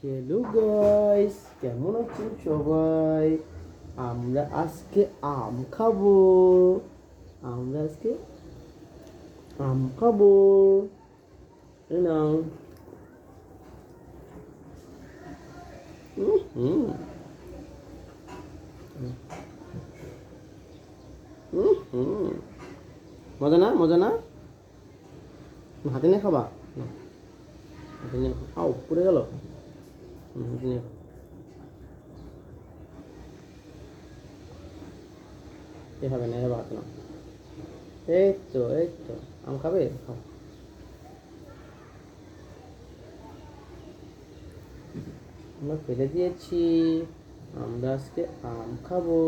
Hello guys, কেমন আছেন সবাই? আমরা আজকে আম খাবো। আমরা আজকে আম খাবো। এই নাও। হুম হুম, মজা না, মজা না? হাতে নিয়ে খাবা? হাতে নিয়ে খাও, পড়ে গেল। হাতে নিয়ে খাও। এভাবে না, এভাবে হাতে নাও। এই তো আম খাবে, খাও। আমরা ফেলে দিয়েছি। আমরা আজকে আম খাবো।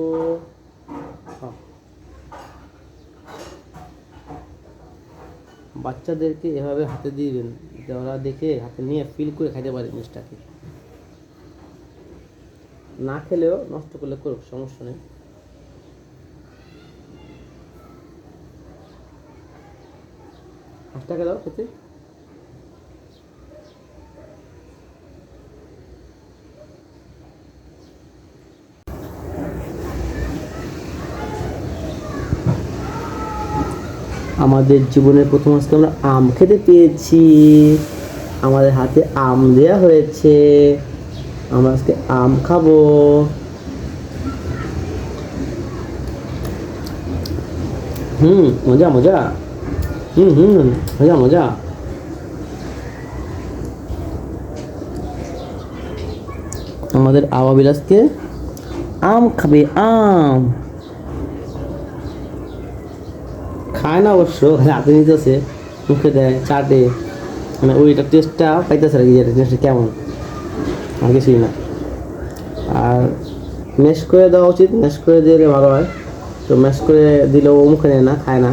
খাও। বাচ্চাদেরকে এভাবে হাতে দিবেন, যাতে ওরা দেখে হাতে নিয়ে ফিল করে খাইতে পারে জিনিসটাকে। না খেলেও নষ্ট করলে করুক, সমস্যা নেই। হাঁসটাকে দাও খেতে। আমাদের জীবনের প্রথম আজকে আমরা আম খেতে পেয়েছি। আমাদের হাতে আম দেয়া হয়েছে। আমরা আজকে আম খাবো। মজা মজা। মজা মজা। আমাদের আবাবিল আজকে আম খাবে। আম খায় না অবশ্য, হাতে নিতেছে, মুখে দেয়, চাটে, মানে ওইটা টেস্টটা পাইতেছে আর কি, যেটা টেস্টটা কেমন, আর কিছুই না। আর ম্যাশ করে দেওয়া উচিত, ম্যাশ করে দিলে ভালো হয়। তো ম্যাশ করে দিলেও ও মুখে নেয় না, খায় না।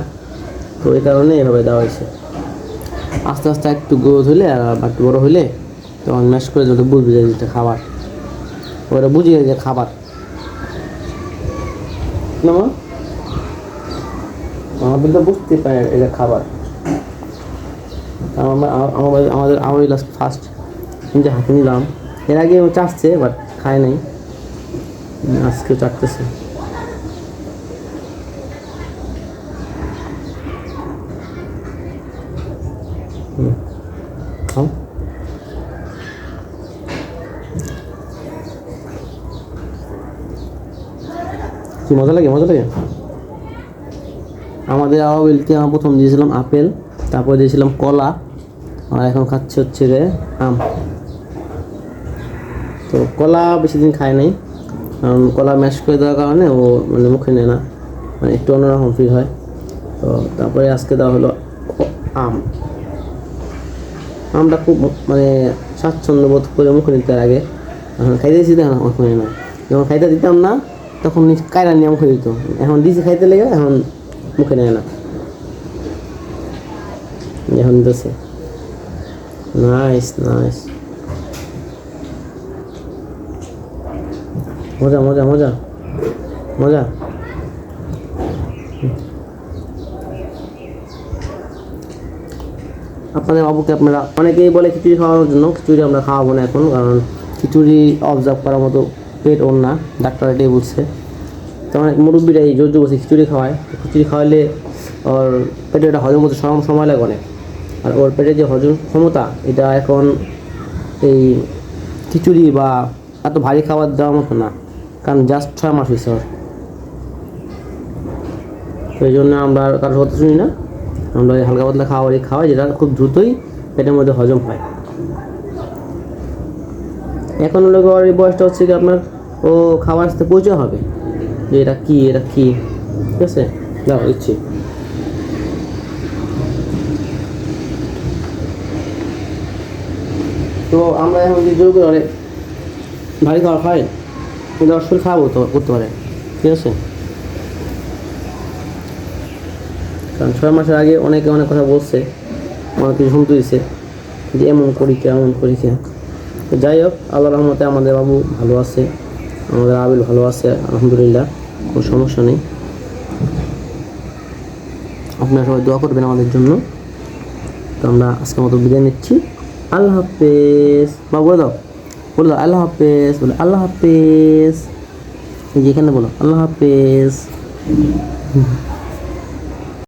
তো এই কারণে এভাবে দেওয়া হয়েছে। আস্তে আস্তে একটু গ্রোথ হলে আর একটু বড়ো হলে তখন ম্যাশ করে দিলে বুঝবে যে এটা খাবার, ওরা বুঝে যে খাবার না। আমাদের তো বুঝতে পারে এটা খাবার। আমাদের আমাদের ফার্স্ট যে হাতে নিলাম, এর আগে চাটছে বাট খায় নাই, আজকেও চাটতেছে। খাও। কি মজা লাগে, মজা লাগে। আমাদের আওয়াবিলকে আমরা প্রথম দিয়েছিলাম আপেল, তারপর দিয়েছিলাম কলা, আর এখন খাচ্ছে হচ্ছে রে আম। তো কলা বেশি দিন খায় নাই, কারণ কলা ম্যাশ করে দেওয়ার কারণে ও মানে মুখে নেয় না, মানে একটু অন্যরকম ফিল হয়। তো তারপরে আজকে দেওয়া হলো আম। আমটা খুব মানে স্বাচ্ছন্দ্য বোধ করে মুখে নিতে আগে, এখন খাইতে দিচ্ছি তখন মুখে নেয় না। যখন খাইতে দিতাম না তখন কায়রা নিয়ে মুখে দিত, এখন দিয়েছি খাইতে লেগে এখন মুখে নেয় না, এখন দিতেছে। নাইস নাইস, মজা মজা মজা মজা। আপনাদের বাবুকে আপনারা অনেকেই বলে খিচুড়ি খাওয়ানোর জন্য, খিচুড়ি আমরা খাওয়াবো না এখন, কারণ খিচুড়ি অবজার্ভ করার মতো পেট ওর না, ডাক্তার এটাই বলছে। তো অনেক মুরব্বীরাই জোর জবরদস্তি খিচুড়ি খাওয়ায়। খিচুড়ি খাওয়ালে ওর পেটে এটা হজম হতে সময় লাগে অনেক, আর ওর পেটে যে হজম ক্ষমতা এটা এখন এই খিচুড়ি বা এত ভারী খাবার দেওয়ার মতো না, কারণ জাস্ট 6 মাস হয়েছে ওর। তো এই জন্য আমরা কারোর কথা শুনি না, আমরা হালকা পাতলা খাওয়াই যেটা খুব দ্রুতই পেটের মধ্যে হজম হয়। এখন লোক এই বয়সটা হচ্ছে কি আপনার, ও খাওয়ার সাথে পরিচয় হবে যে এটা কি, এটা কি। ঠিক আছে, দাও দিচ্ছি। তো আমরা এখন যে জোর করে ভারী খাবার খাই, কিন্তু শরীর খারাপ করতে পারে। ঠিক আছে, কারণ 6 মাসের আগে অনেকে অনেক কথা বলছে, অনেক কিছু শুনতে দিচ্ছে যে এমন করি কে, এমন করি কে। তো যাই হোক, আল্লাহ রহমতে আমাদের বাবু ভালো আছে, আমাদের আবিল ভালো আছে, আলহামদুলিল্লাহ, কোনো সমস্যা নেই। আপনারা সবাই দোয়া করবেন আমাদের জন্য। তো আমরা আজকের মতো বিদায় নিচ্ছি। আল্লাহ হাফেজ। বাবু দাও। বলে দাও আল্লাহ হাফেজ, বলে আল্লাহ হাফেজ। এই যে এখানে বলো আল্লাহ হাফেজ।